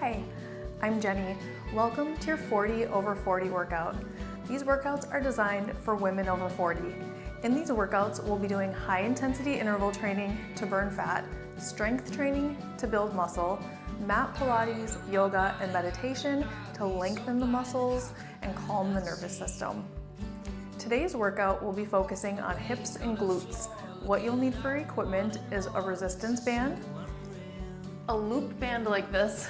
Hi, I'm Jenny. Welcome to your 40 over 40 workout. These workouts are designed for women over 40. In these workouts, we'll be doing high intensity interval training to burn fat, strength training to build muscle, mat Pilates, yoga, and meditation to lengthen the muscles and calm the nervous system. Today's workout will be focusing on hips and glutes. What you'll need for equipment is a resistance band. A loop band like this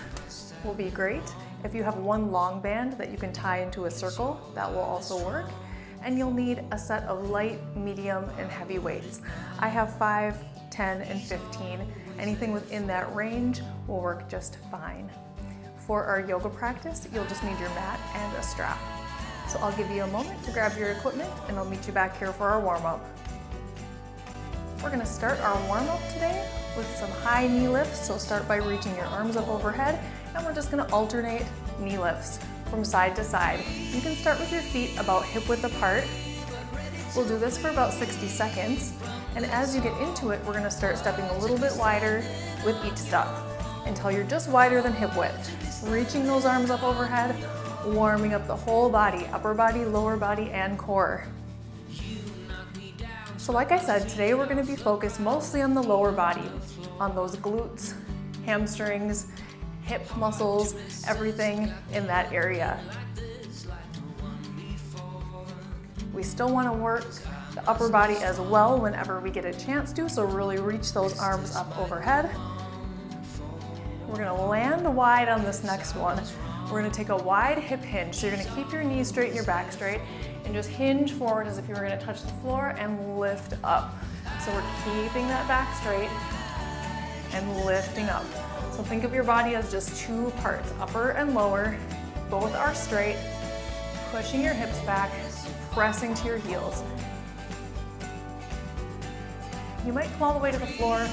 will be great. If you have one long band that you can tie into a circle, that will also work. And you'll need a set of light, medium, and heavy weights. I have 5, 10, and 15. Anything within that range will work just fine. For our yoga practice, you'll just need your mat and a strap. So I'll give you a moment to grab your equipment and I'll meet you back here for our warm-up. We're gonna start our warm-up today with some high knee lifts. So start by reaching your arms up overhead and we're just gonna alternate knee lifts from side to side. You can start with your feet about hip width apart. We'll do this for about 60 seconds. And as you get into it, we're gonna start stepping a little bit wider with each step until you're just wider than hip width. Reaching those arms up overhead, warming up the whole body, upper body, lower body, and core. So like I said, today we're gonna be focused mostly on the lower body, on those glutes, hamstrings, hip muscles, everything in that area. We still wanna work the upper body as well whenever we get a chance to, so really reach those arms up overhead. We're gonna land wide on this next one. We're gonna take a wide hip hinge. So you're gonna keep your knees straight and your back straight and just hinge forward as if you were gonna touch the floor and lift up. So we're keeping that back straight and lifting up. So think of your body as just two parts, upper and lower. Both are straight, pushing your hips back, pressing to your heels. You might come all the way to the floor.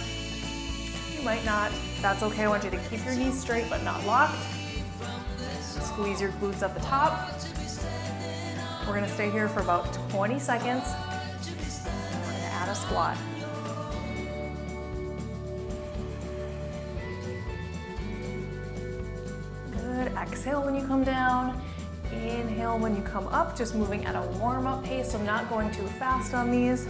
You might not. That's okay. I want you to keep your knees straight but not locked. Squeeze your glutes at the top. We're gonna stay here for about 20 seconds. And we're gonna add a squat. Good, exhale when you come down. Inhale when you come up, just moving at a warm-up pace, so not going too fast on these.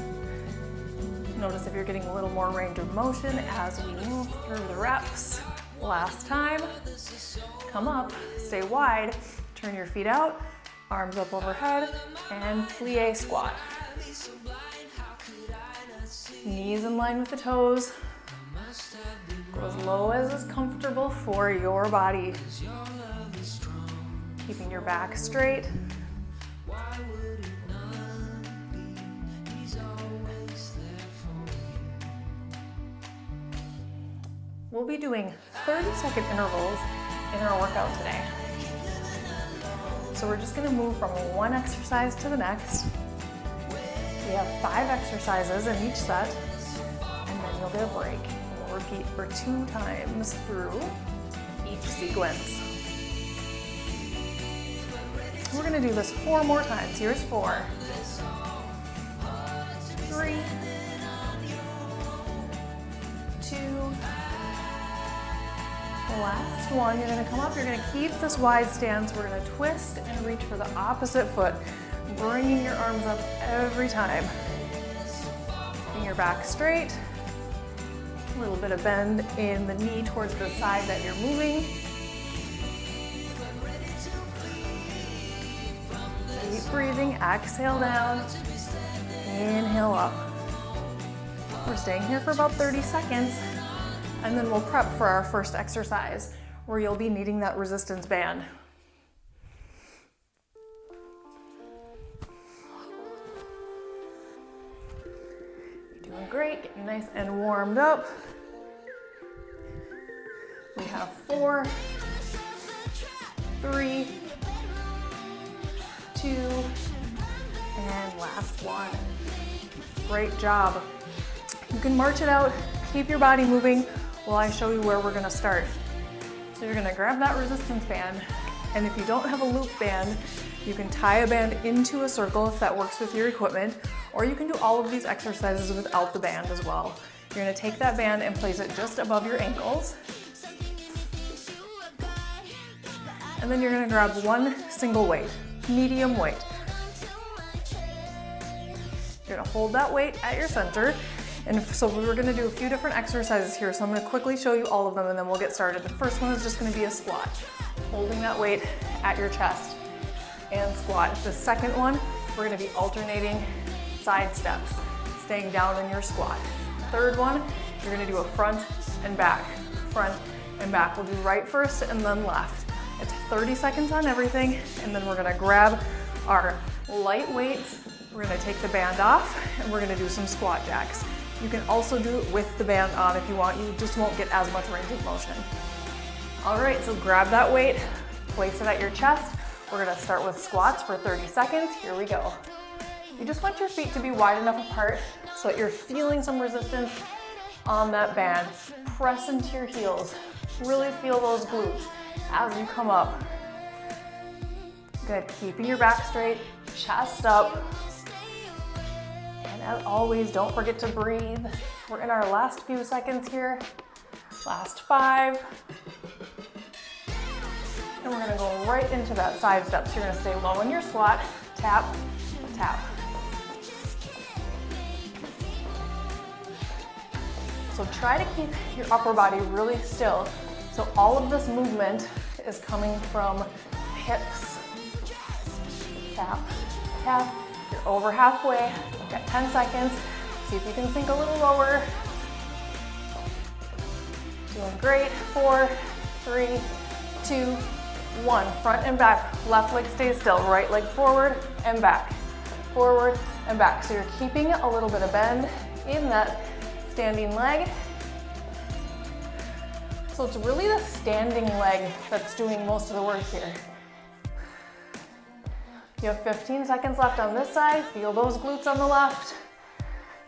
Notice if you're getting a little more range of motion as we move through the reps. Last time, come up, stay wide, turn your feet out, arms up overhead, and plie squat. Knees in line with the toes. Go as low as is comfortable for your body. Keeping your back straight. We'll be doing 30-second intervals in our workout today. So we're just gonna move from one exercise to the next. We have 5 exercises in each set, and then you'll get a break. And we'll repeat for 2 times through each sequence. We're gonna do this 4 more times. Here's 4, 3, 2, last one. You're gonna come up, you're gonna keep this wide stance. We're gonna twist and reach for the opposite foot, bringing your arms up every time. Keeping your back straight. A little bit of bend in the knee towards the side that you're moving. Keep breathing, exhale down, inhale up. We're staying here for about 30 seconds. And then we'll prep for our first exercise where you'll be needing that resistance band. You're doing great, getting nice and warmed up. We have 4, 3, 2, and last one. Great job. You can march it out, keep your body moving, while I show you where we're gonna start. So you're gonna grab that resistance band, and if you don't have a loop band, you can tie a band into a circle if that works with your equipment, or you can do all of these exercises without the band as well. You're gonna take that band and place it just above your ankles. And then you're gonna grab one single weight, medium weight. You're gonna hold that weight at your center. And so we're gonna do a few different exercises here. So I'm gonna quickly show you all of them and then we'll get started. The first one is just gonna be a squat, holding that weight at your chest and squat. The second one, we're gonna be alternating side steps, staying down in your squat. Third one, you're gonna do a front and back, front and back. We'll do right first and then left. It's 30 seconds on everything, and then we're gonna grab our light weights. We're gonna take the band off, and we're gonna do some squat jacks. You can also do it with the band on if you want. You just won't get as much range of motion. All right, so grab that weight, place it at your chest. We're gonna start with squats for 30 seconds. Here we go. You just want your feet to be wide enough apart so that you're feeling some resistance on that band. Press into your heels. Really feel those glutes as you come up. Good, keeping your back straight, chest up. And as always, don't forget to breathe. We're in our last few seconds here. Last 5. And we're gonna go right into that side step. So you're gonna stay low in your squat, tap, tap. So try to keep your upper body really still. So all of this movement is coming from hips. Tap, tap. You're over halfway. You've got 10 seconds. See if you can sink a little lower. Doing great. 4, 3, 2, 1. Front and back. Left leg stays still. Right leg forward and back. Forward and back. So you're keeping a little bit of bend in that standing leg. So it's really the standing leg that's doing most of the work here. You have 15 seconds left on this side. Feel those glutes on the left.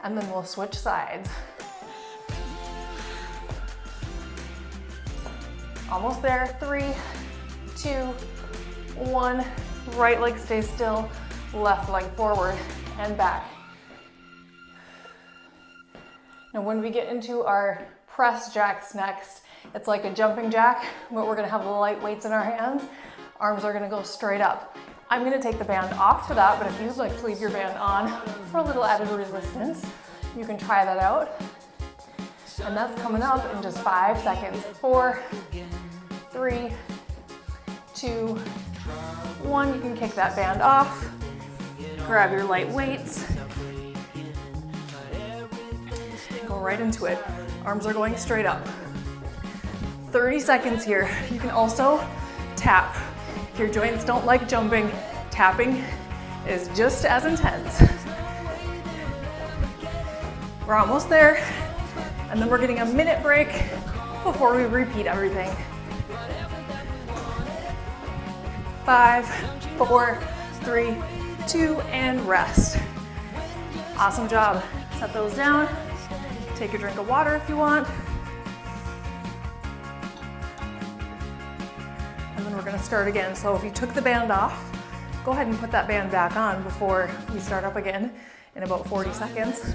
And then we'll switch sides. Almost there. 3, 2, 1. Right leg stays still. Left leg forward and back. Now when we get into our press jacks next, it's like a jumping jack, but we're gonna have the light weights in our hands. Arms are gonna go straight up. I'm gonna take the band off for that, but if you'd like to leave your band on for a little added resistance, you can try that out. And that's coming up in just 5 seconds. 4, 3, 2, 1. You can kick that band off. Grab your light weights. Go right into it. Arms are going straight up. 30 seconds here. You can also tap. If your joints don't like jumping, tapping is just as intense. We're almost there. And then we're getting a minute break before we repeat everything. 5, 4, 3, 2, and rest. Awesome job. Set those down. Take a drink of water if you want. And then we're gonna start again. So if you took the band off, go ahead and put that band back on before we start up again in about 40 seconds.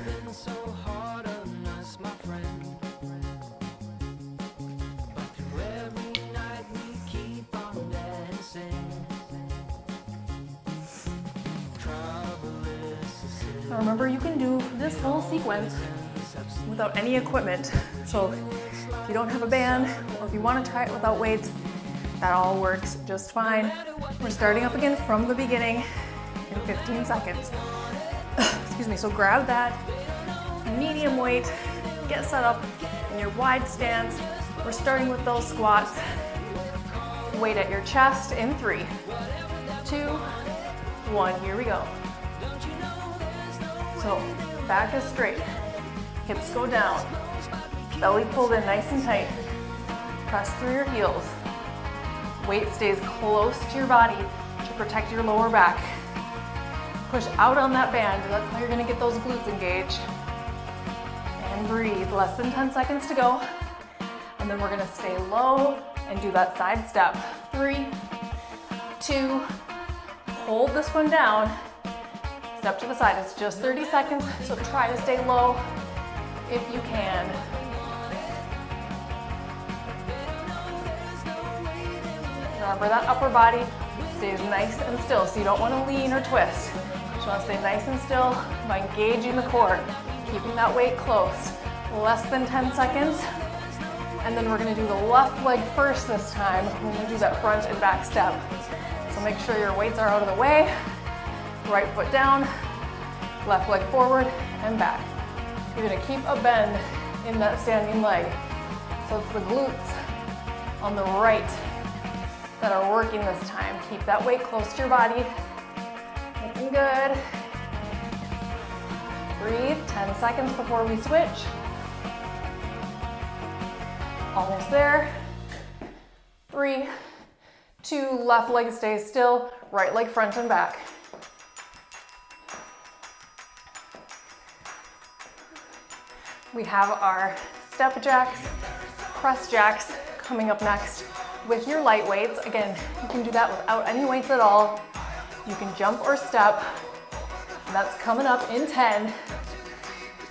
Now remember, you can do this whole sequence without any equipment. So if you don't have a band, or if you want to try it without weights, that all works just fine. We're starting up again from the beginning in 15 seconds. Excuse me, so grab that medium weight, get set up in your wide stance. We're starting with those squats. Weight at your chest in 3, 2, 1, here we go. So back is straight, hips go down, belly pulled in nice and tight. Press through your heels. Weight stays close to your body to protect your lower back. Push out on that band. That's how you're gonna get those glutes engaged. And breathe, less than 10 seconds to go. And then we're gonna stay low and do that side step. 3, 2, hold this one down. Step to the side, it's just 30 seconds, so try to stay low if you can. You're Remember that upper body stays nice and still, so you don't want to lean or twist. You want to stay nice and still by engaging the core, keeping that weight close. Less than 10 seconds. And then we're going to do the left leg first this time when we do that front and back step. So make sure your weights are out of the way. Right foot down, left leg forward and back. You're going to keep a bend in that standing leg. So it's the glutes on the right that are working this time. Keep that weight close to your body. Looking good. Breathe, 10 seconds before we switch. Almost there. 3, 2, left leg stays still, right leg front and back. We have our step jacks, press jacks coming up next with your light weights. Again, you can do that without any weights at all. You can jump or step. And that's coming up in 10.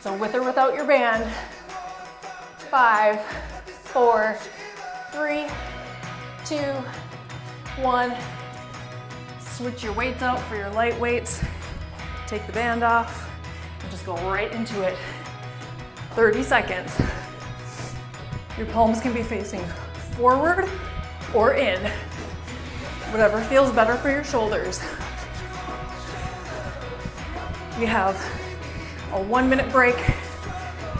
So with or without your band. 5, 4, 3, 2, 1. Switch your weights out for your light weights. Take the band off and just go right into it. 30 seconds. Your palms can be facing forward or in, whatever feels better for your shoulders. We have a 1-minute break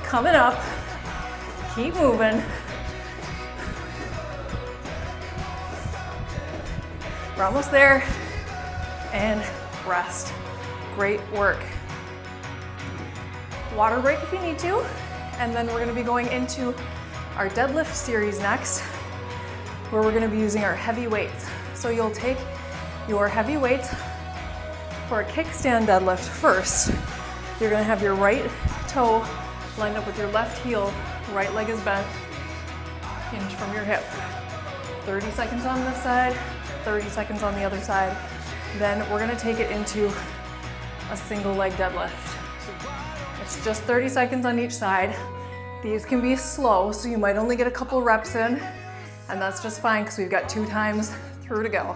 coming up. Keep moving. We're almost there. And rest. Great work. Water break if you need to. And then we're going to be going into our deadlift series next, where we're going to be using our heavy weights. So you'll take your heavy weights for a kickstand deadlift first. You're going to have your right toe lined up with your left heel. Right leg is bent, hinge from your hip. 30 seconds on this side, 30 seconds on the other side. Then we're going to take it into a single leg deadlift. It's just 30 seconds on each side. These can be slow, so you might only get a couple reps in, and that's just fine because we've got 2 times through to go.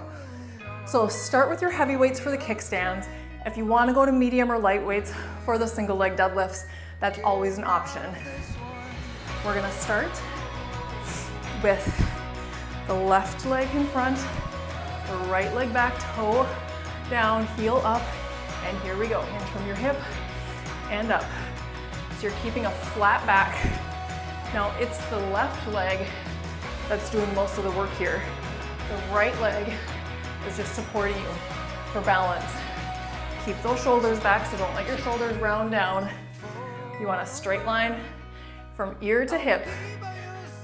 So start with your heavy weights for the kickstands. If you want to go to medium or light weights for the single leg deadlifts, that's always an option. We're going to start with the left leg in front, the right leg back, toe down, heel up, and here we go. Hinge from your hip and up. So you're keeping a flat back. Now it's the left leg that's doing most of the work here. The right leg is just supporting you for balance. Keep those shoulders back, so don't let your shoulders round down. You want a straight line from ear to hip.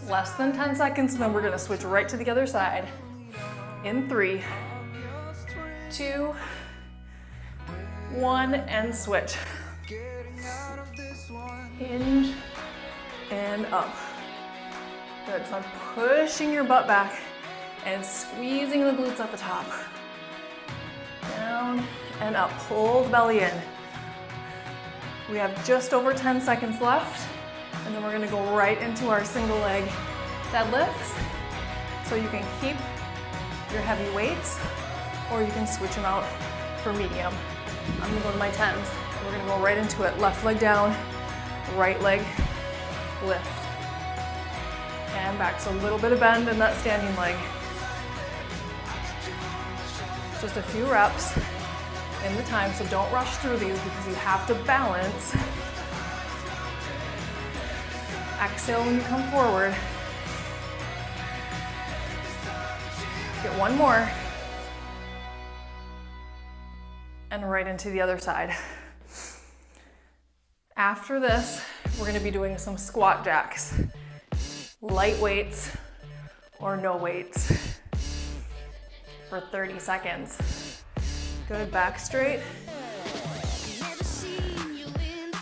Less than 10 seconds, and then we're gonna switch right to the other side. In 3, 2, 1, and switch. Hinge and up. Good, so I'm pushing your butt back and squeezing the glutes at the top. Down and up, pull the belly in. We have just over 10 seconds left, and then we're gonna go right into our single leg deadlifts. So you can keep your heavy weights, or you can switch them out for medium. I'm gonna go to my 10s. We're gonna go right into it. Left leg down, right leg lift. And back, so a little bit of bend in that standing leg. Just a few reps in the time, so don't rush through these because you have to balance. Exhale when you come forward. Let's get one more. And right into the other side. After this, we're gonna be doing some squat jacks. Light weights or no weights for 30 seconds. Good, back straight.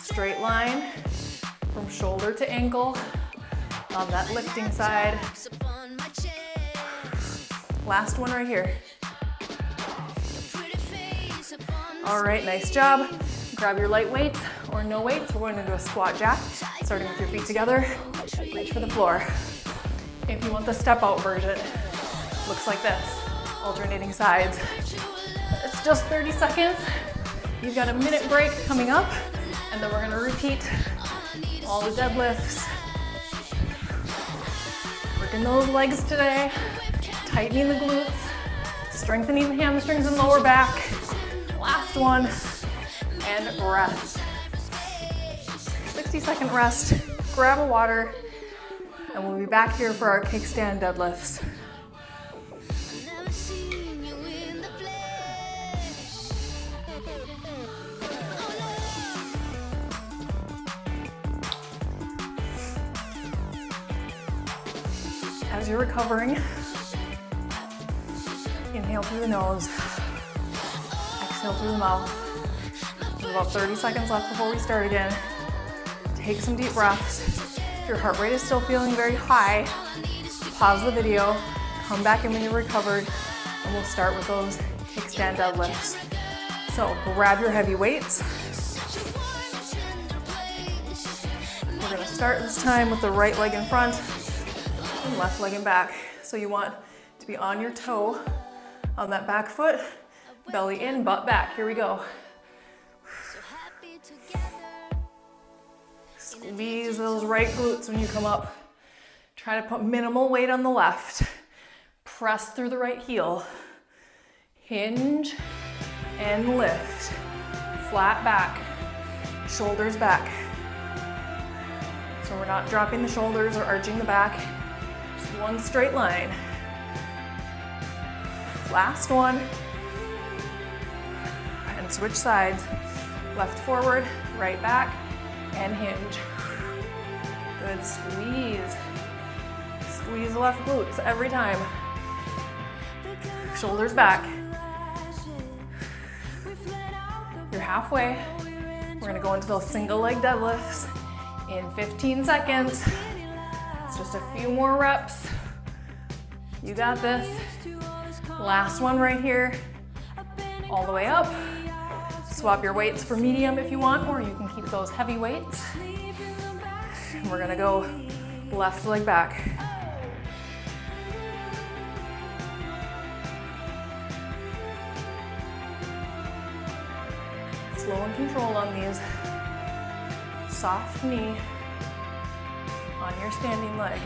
Straight line from shoulder to ankle on that lifting side. Last one right here. All right, nice job. Grab your light weights or no weights. We're going to do a squat jack, starting with your feet together. Reach for the floor. If you want the step out version, looks like this. alternating sides. It's just 30 seconds. You've got a minute break coming up, and then we're gonna repeat all the deadlifts. Working those legs today, tightening the glutes, strengthening the hamstrings and lower back. Last one, and rest. 60-second rest, grab a water, and we'll be back here for our kickstand deadlifts. As you're recovering, inhale through the nose, exhale through the mouth. There's about 30 seconds left before we start again. Take some deep breaths. If your heart rate is still feeling very high, pause the video, come back in when you're recovered, and we'll start with those kickstand deadlifts. So grab your heavy weights. We're gonna start this time with the right leg in front and left leg in back. So you want to be on your toe, on that back foot, belly in, butt back. Here we go. Squeeze those right glutes when you come up. Try to put minimal weight on the left. Press through the right heel. Hinge and lift. Flat back, shoulders back. So we're not dropping the shoulders or arching the back. Just one straight line. Last one. And switch sides. Left forward, right back, and hinge. Good squeeze. Squeeze the left glutes every time. Shoulders back. You're halfway. We're gonna go into those single leg deadlifts in 15 seconds. It's just a few more reps. You got this. Last one right here. All the way up. Swap your weights for medium if you want, or you can keep those heavy weights. And we're gonna go left leg back. Slow and controlled on these. Soft knee on your standing leg.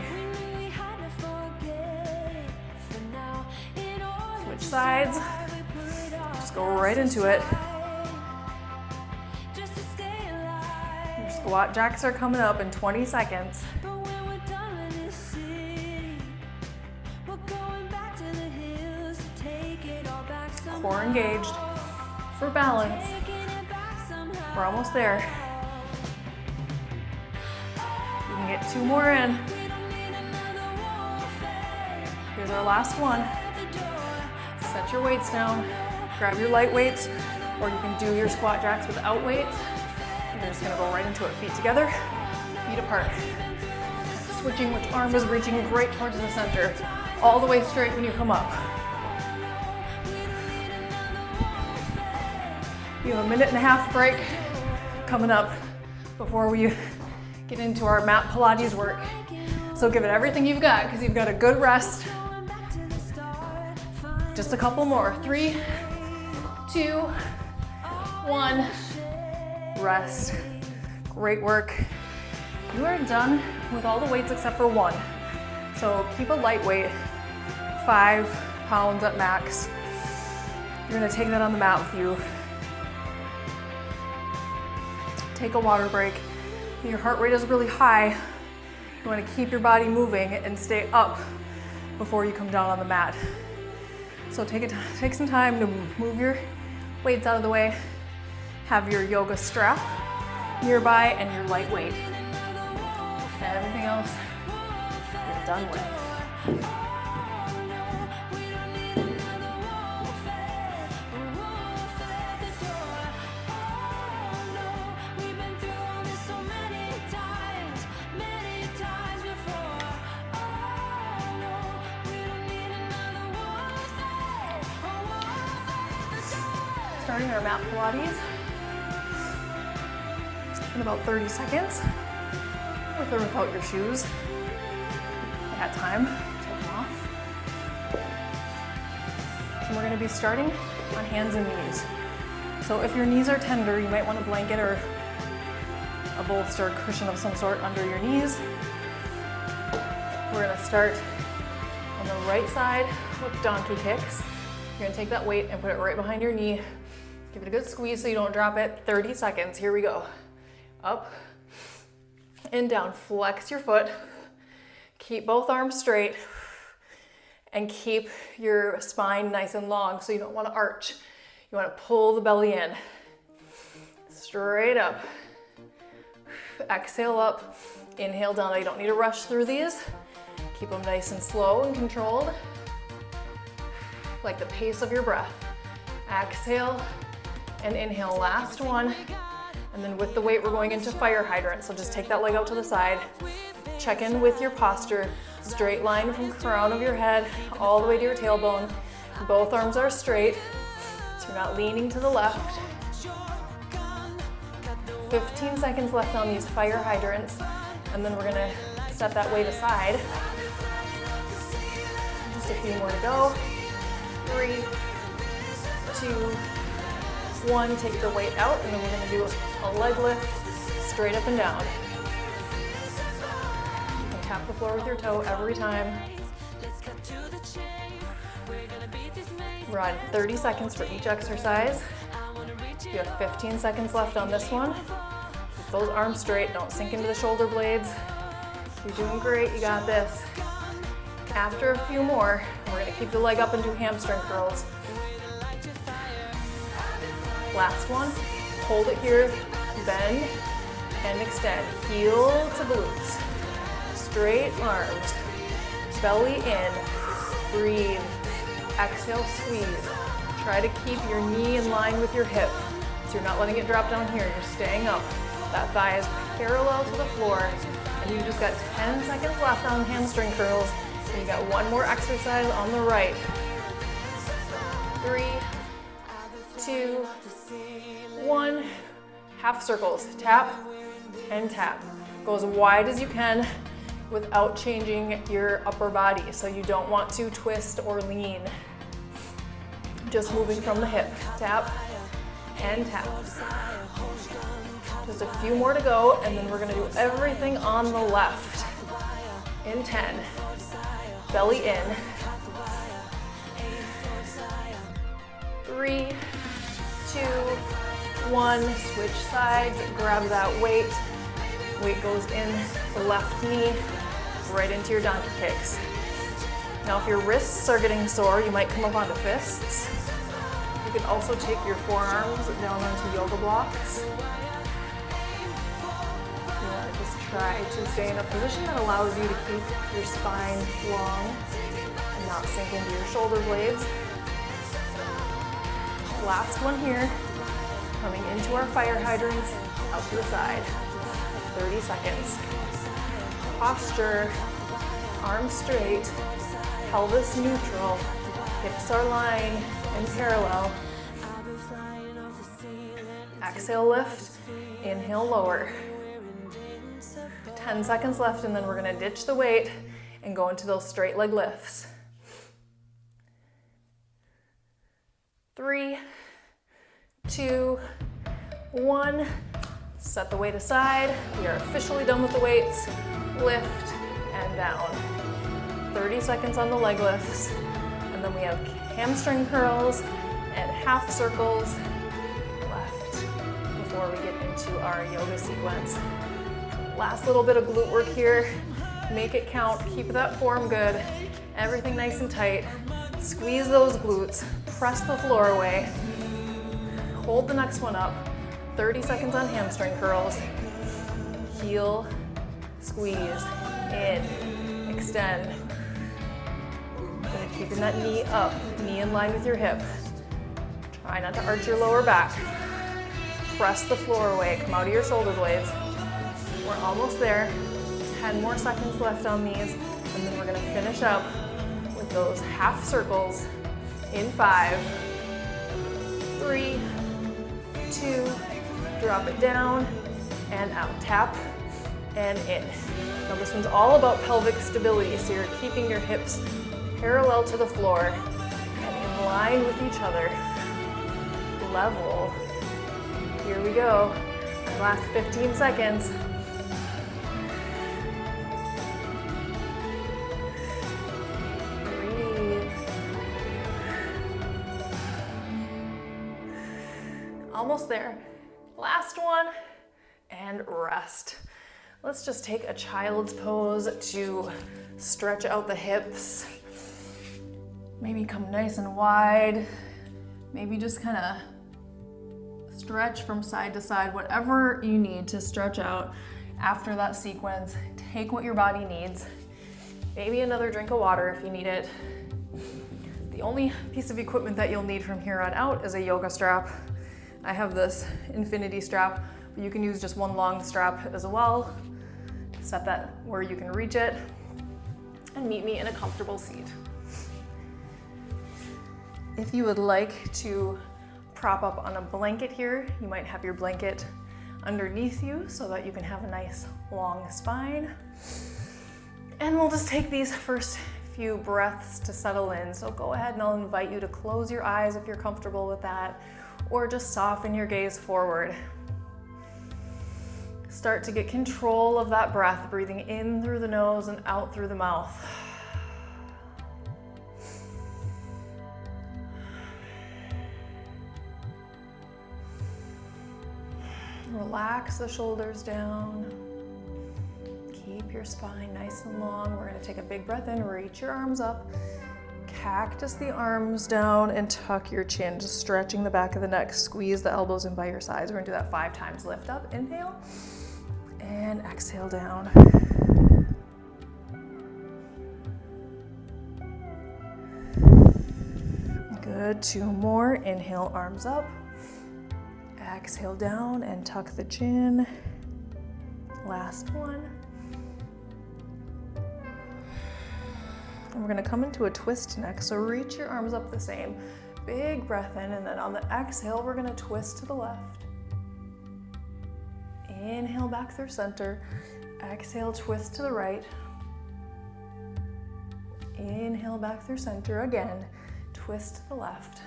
Switch sides. Just go right into it. Your squat jacks are coming up in 20 seconds. Core engaged for balance. We're almost there. You can get 2 more in. Here's our last one. Set your weights down. Grab your light weights, or you can do your squat jacks without weights. You're just gonna go right into it. Feet together, feet apart. Switching which arm is reaching right towards the center. All the way straight when you come up. You have a 1.5-minute break coming up before we get into our mat Pilates work. So give it everything you've got, because you've got a good rest. Just a couple more. 3, 2, 1. Rest. Great work. You are done with all the weights except for one. So keep a light weight, 5 pounds at max. You're gonna take that on the mat with you. Take a water break. If your heart rate is really high, you want to keep your body moving and stay up before you come down on the mat. So take some time to move your weights out of the way. Have your yoga strap nearby and your light weight. And everything else you're done with. Starting our mat Pilates in about 30 seconds, with or without your shoes. You got time, take them off. And we're gonna be starting on hands and knees. So if your knees are tender, you might want a blanket or a bolster or cushion of some sort under your knees. We're gonna start on the right side with donkey kicks. You're gonna take that weight and put it right behind your knee. Give it a good squeeze so you don't drop it. 30 seconds, here we go. Up and down, flex your foot. Keep both arms straight and keep your spine nice and long so you don't wanna arch. You wanna pull the belly in. Straight up. Exhale up, inhale down. Now you don't need to rush through these. Keep them nice and slow and controlled, like the pace of your breath. Exhale and inhale, last one. And then with the weight, we're going into fire hydrant. So just take that leg out to the side. Check in with your posture. Straight line from crown of your head all the way to your tailbone. Both arms are straight, so you're not leaning to the left. 15 seconds left on these fire hydrants, and then we're gonna set that weight aside. Just a few more to go. 3, 2, 1. Take the weight out, and then we're gonna do a leg lift straight up and down. You can tap the floor with your toe every time. We're on 30 seconds for each exercise. You have 15 seconds left on this one. Keep those arms straight, don't sink into the shoulder blades. You're doing great, you got this. After a few more, we're gonna keep the leg up and do hamstring curls. Last one, hold it here, bend and extend. Heel to glutes. Straight arms, belly in, breathe. Exhale, squeeze. Try to keep your knee in line with your hip. So you're not letting it drop down here, you're staying up. That thigh is parallel to the floor. And you just got 10 seconds left on hamstring curls. And you got one more exercise on the right. 3, 2, 1. Half circles, tap and tap. Go as wide as you can without changing your upper body. So you don't want to twist or lean. Just moving from the hip, tap and tap. Just a few more to go, and then we're gonna do everything on the left. In 10, belly in. 3, 2, 1, switch sides, grab that weight. Weight goes in the left knee, right into your donkey kicks. Now if your wrists are getting sore, you might come up onto fists. You can also take your forearms down onto yoga blocks. You want to just try to stay in a position that allows you to keep your spine long and not sink into your shoulder blades. Last one here, coming into our fire hydrants, out to the side. 30 seconds. Posture, arms straight, pelvis neutral, hips are lying in parallel. Exhale, lift, inhale, lower. 10 seconds left, and then we're gonna ditch the weight and go into those straight leg lifts. 3, 2, 1. Set the weight aside. We are officially done with the weights. Lift and down. 30 seconds on the leg lifts. And then we have hamstring curls and half circles left before we get into our yoga sequence. Last little bit of glute work here. Make it count. Keep that form good. Everything nice and tight. Squeeze those glutes. Press the floor away. Hold the next one up. 30 seconds on hamstring curls. Heel, squeeze, in, extend. Keeping that knee up, knee in line with your hip. Try not to arch your lower back. Press the floor away, come out of your shoulder blades. We're almost there. 10 more seconds left on these, and then we're gonna finish up with those half circles in 5, 3, 2, drop it down and out. Tap and in. Now this one's all about pelvic stability, so you're keeping your hips parallel to the floor and in line with each other. Level. Here we go. Last 15 seconds. Breathe. Almost there. Last one. And rest. Let's just take a child's pose to stretch out the hips. Maybe come nice and wide. Maybe just kind of stretch from side to side, whatever you need to stretch out after that sequence. Take what your body needs. Maybe another drink of water if you need it. The only piece of equipment that you'll need from here on out is a yoga strap. I have this infinity strap, but you can use just one long strap as well. Set that where you can reach it and meet me in a comfortable seat. If you would like to prop up on a blanket here, you might have your blanket underneath you so that you can have a nice long spine. And we'll just take these first few breaths to settle in. So go ahead and I'll invite you to close your eyes if you're comfortable with that, or just soften your gaze forward. Start to get control of that breath, breathing in through the nose and out through the mouth. Relax the shoulders down. Keep your spine nice and long. We're going to take a big breath in, reach your arms up, cactus the arms down, and tuck your chin, just stretching the back of the neck. Squeeze the elbows in by your sides. We're going to do that 5 times. Lift up, inhale, and exhale down. Good, 2 more. Inhale, arms up. Exhale down and tuck the chin. Last one. And we're gonna come into a twist next, so reach your arms up the same. Big breath in, and then on the exhale, we're gonna twist to the left. Inhale back through center. Exhale, twist to the right. Inhale back through center again. Twist to the left.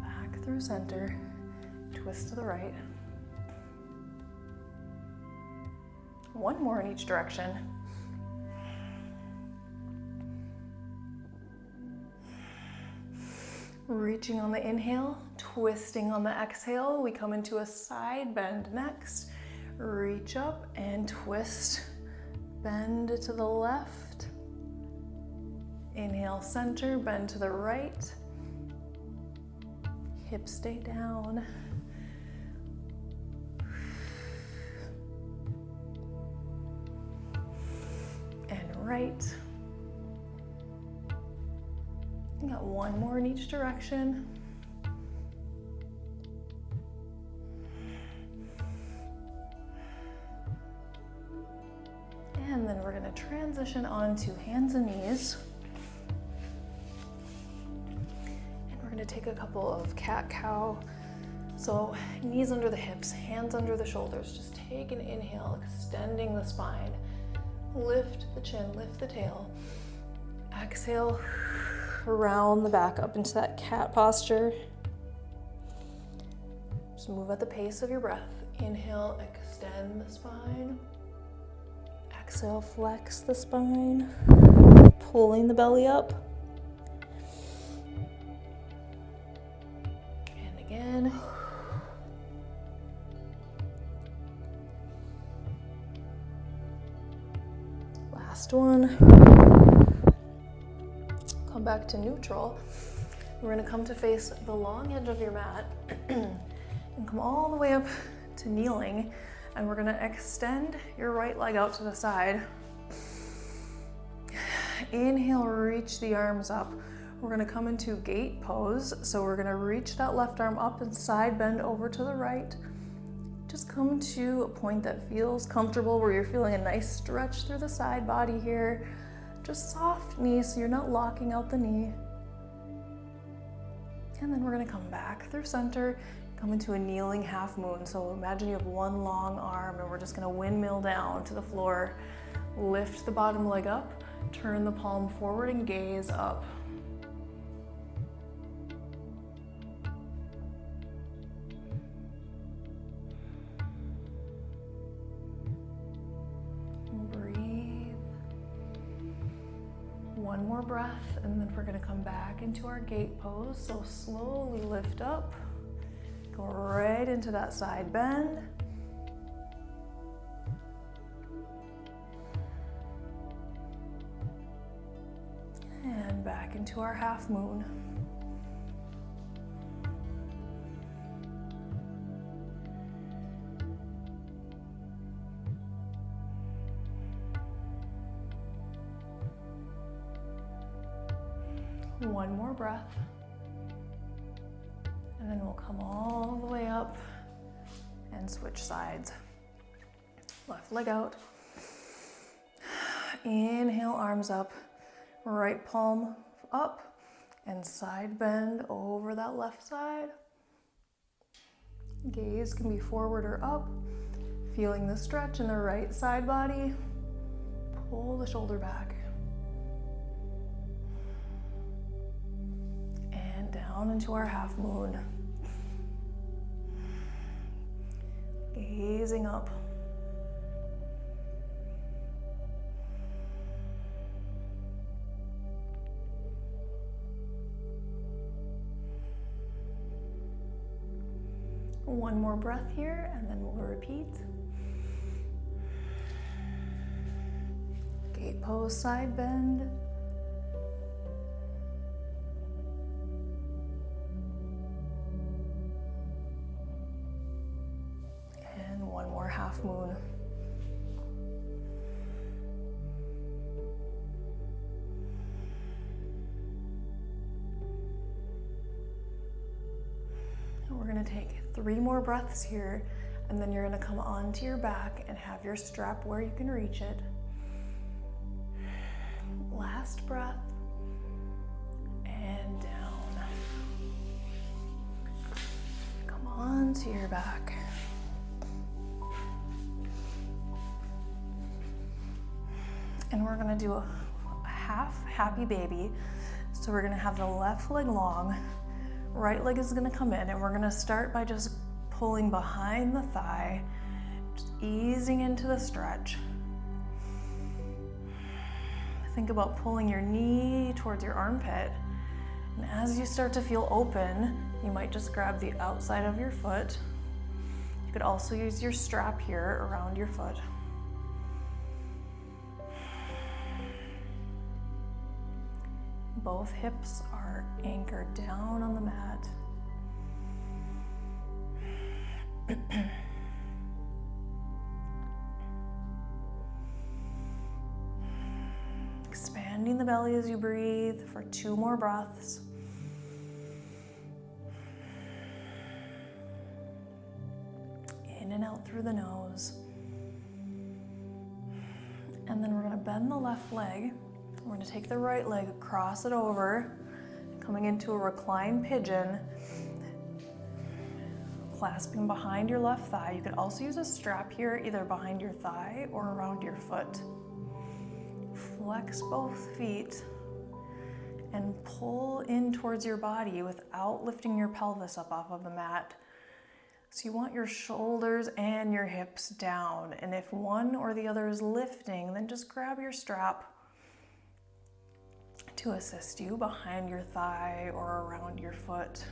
Back through center. Twist to the right. One more in each direction. Reaching on the inhale, twisting on the exhale. We come into a side bend next. Reach up and twist. Bend to the left. Inhale, center, bend to the right. Hips stay down. And right. You got one more in each direction. And then we're going to transition on to hands and knees. And we're going to take a couple of cat-cow. So knees under the hips, hands under the shoulders. Just take an inhale, extending the spine. Lift the chin, lift the tail. Exhale, round the back up into that cat posture. Just move at the pace of your breath. Inhale, extend the spine. Exhale, flex the spine, pulling the belly up. And again. Last one. Come back to neutral. We're going to come to face the long edge of your mat and come all the way up to kneeling. And we're going to extend your right leg out to the side. Inhale, reach the arms up. We're going to come into gate pose. So we're going to reach that left arm up and side bend over to the right. Just come to a point that feels comfortable where you're feeling a nice stretch through the side body here. Just soft knee so you're not locking out the knee. And then we're going to come back through center, come into a kneeling half moon. So imagine you have one long arm and we're just going to windmill down to the floor. Lift the bottom leg up, Turn the palm forward and gaze up. Breathe. One more breath, and then we're going to come back into our gate pose. So slowly lift up, go right into that side bend. And back into our half moon. One more breath. And then we'll come all the way up and switch sides. Left leg out. Inhale, arms up. Right palm up and side bend over that left side. Gaze can be forward or up. Feeling the stretch in the right side body. Pull the shoulder back. And down into our half moon. Gazing up. One more breath here, and then we'll repeat. Gate pose, side bend. And one more half moon. We're going to take 3 more breaths here, and then you're going to come onto your back and have your strap where you can reach it. Last breath, and down. Come onto your back. And we're going to do a half happy baby. So we're going to have the left leg long. Right leg is going to come in, and we're going to start by just pulling behind the thigh, just easing into the stretch. Think about pulling your knee towards your armpit, and as you start to feel open, you might just grab the outside of your foot. You could also use your strap here around your foot. Both hips are anchored down on the mat. Expanding the belly as you breathe for 2 more breaths. In and out through the nose. And then we're going to bend the left leg. We're going to take the right leg, cross it over, coming into a reclined pigeon, clasping behind your left thigh. You could also use a strap here, either behind your thigh or around your foot. Flex both feet and pull in towards your body without lifting your pelvis up off of the mat. So you want your shoulders and your hips down, and if one or the other is lifting, then just grab your strap to assist you behind your thigh or around your foot.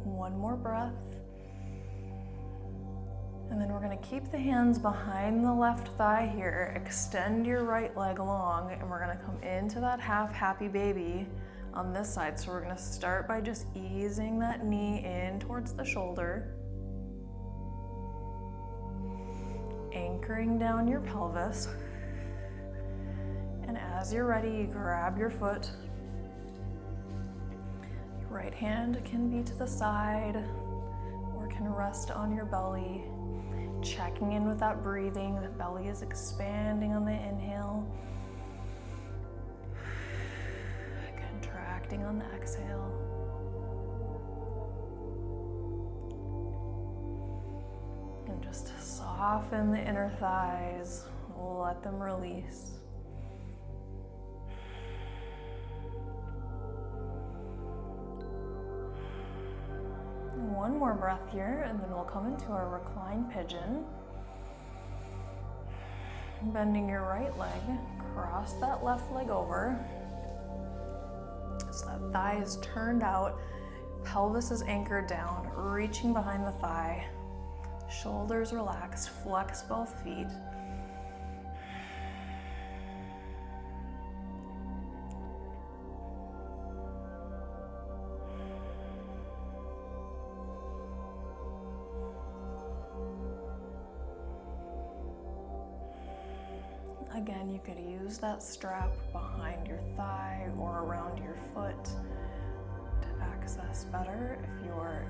One more breath. And then we're going to keep the hands behind the left thigh here. Extend your right leg long, and we're going to come into that half happy baby on this side. So we're going to start by just easing that knee in towards the shoulder. Anchoring down your pelvis. And as you're ready, you grab your foot. Your right hand can be to the side or can rest on your belly. Checking in with that breathing. The belly is expanding on the inhale. contracting on the exhale. And just soften the inner thighs, let them release. One more breath here, and then we'll come into our reclined pigeon. Bending your right leg, cross that left leg over. So that thigh is turned out, pelvis is anchored down, reaching behind the thigh. Shoulders relaxed, flex both feet. Again, you could use that strap behind your thigh or around your foot to access better if your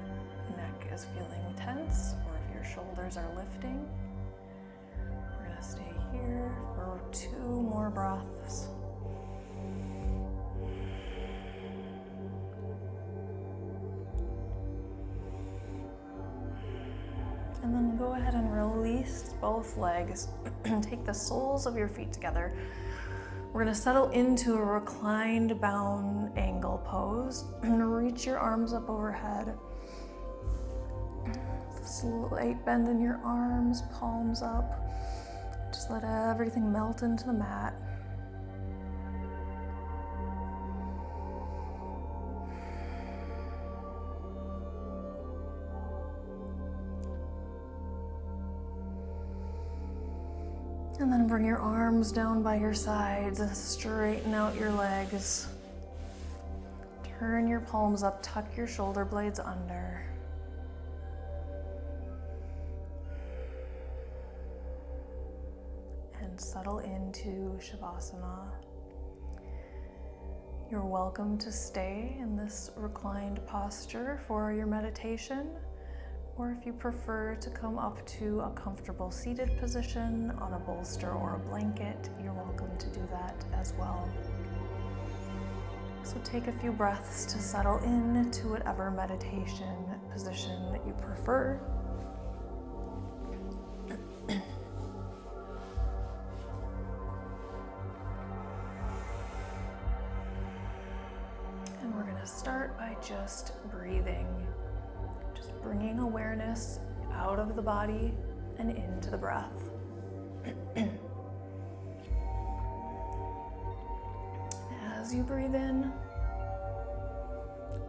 neck is feeling tense or if your shoulders are lifting. We're gonna stay here for 2 more breaths. And then go ahead and release both legs. Take the soles of your feet together. We're gonna settle into a reclined bound angle pose. And reach your arms up overhead. Slight bend in your arms, palms up. Just let everything melt into the mat. And then bring your arms down by your sides and straighten out your legs. Turn your palms up, tuck your shoulder blades under. And settle into Shavasana. You're welcome to stay in this reclined posture for your meditation. Or if you prefer to come up to a comfortable seated position on a bolster or a blanket, you're welcome to do that as well. So take a few breaths to settle into whatever meditation position that you prefer. And we're going to start by just breathing. Bringing awareness out of the body and into the breath. As you breathe in,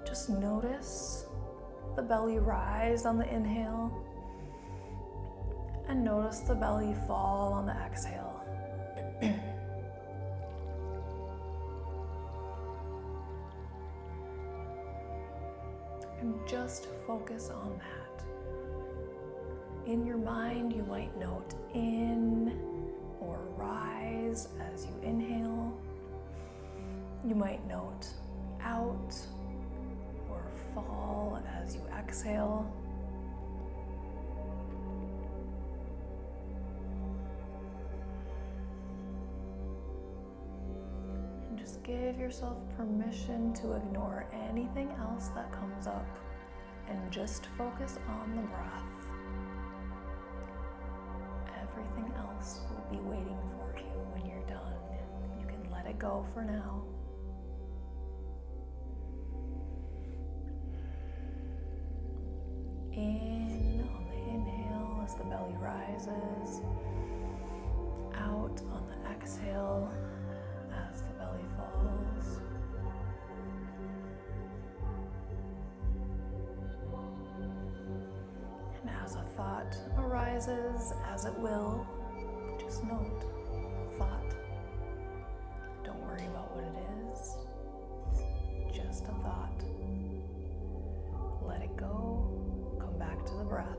just notice the belly rise on the inhale and notice the belly fall on the exhale. And just focus on that. In your mind, you might note in or rise as you inhale. You might note out or fall as you exhale. Just give yourself permission to ignore anything else that comes up and just focus on the breath. Everything else will be waiting for you when you're done. You can let it go for now. In on the inhale as the belly rises. Out on the exhale as the belly falls. And as a thought arises, as it will, just note thought. Don't worry about what it is, just a thought. Let it go, come back to the breath.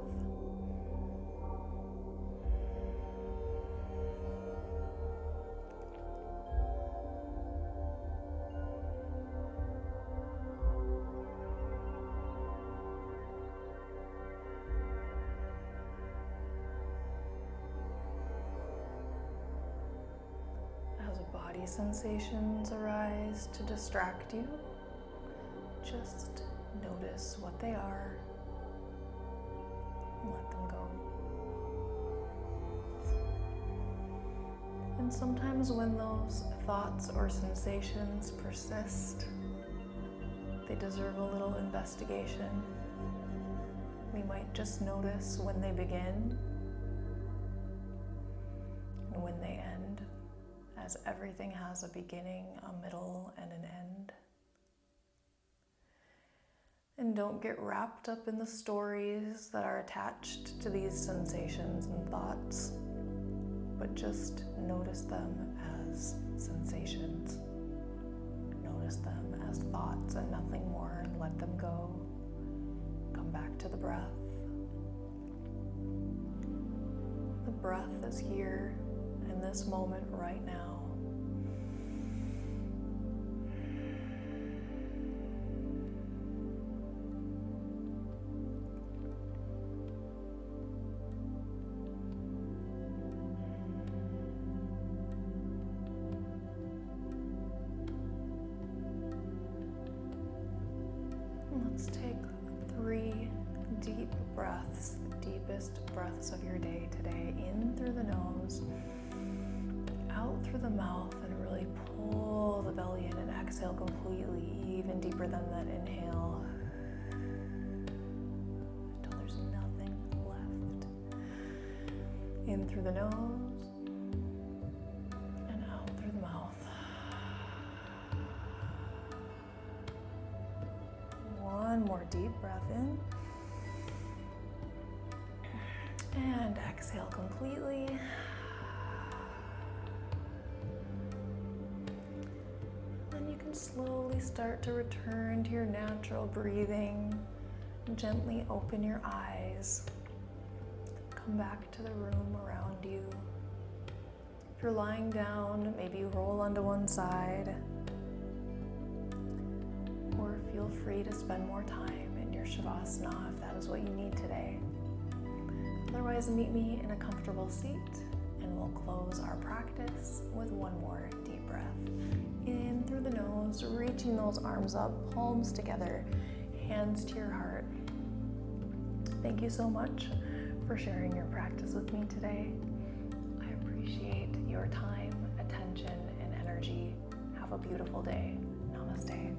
Body sensations arise to distract you, just notice what they are and let them go. And sometimes when those thoughts or sensations persist, they deserve a little investigation. We might just notice when they begin and when they end, as everything has a beginning, a middle, and an end. And don't get wrapped up in the stories that are attached to these sensations and thoughts, but just notice them as sensations. Notice them as thoughts and nothing more, and let them go. Come back to the breath. The breath is here in this moment right now. Let's take 3 deep breaths, the deepest breaths of your day today. In through the nose, out through the mouth, and really pull the belly in and exhale completely, even deeper than that inhale, until there's nothing left. In through the nose, and out through the mouth. One more deep breath in. And exhale completely. Then you can slowly start to return to your natural breathing. Gently open your eyes. Come back to the room around you. If you're lying down, maybe roll onto one side. Or feel free to spend more time in your Shavasana if that is what you need today. Otherwise, meet me in a comfortable seat, and we'll close our practice with one more deep breath. In through the nose, reaching those arms up, palms together, hands to your heart. Thank you so much for sharing your practice with me today. I appreciate your time, attention, and energy. Have a beautiful day. Namaste.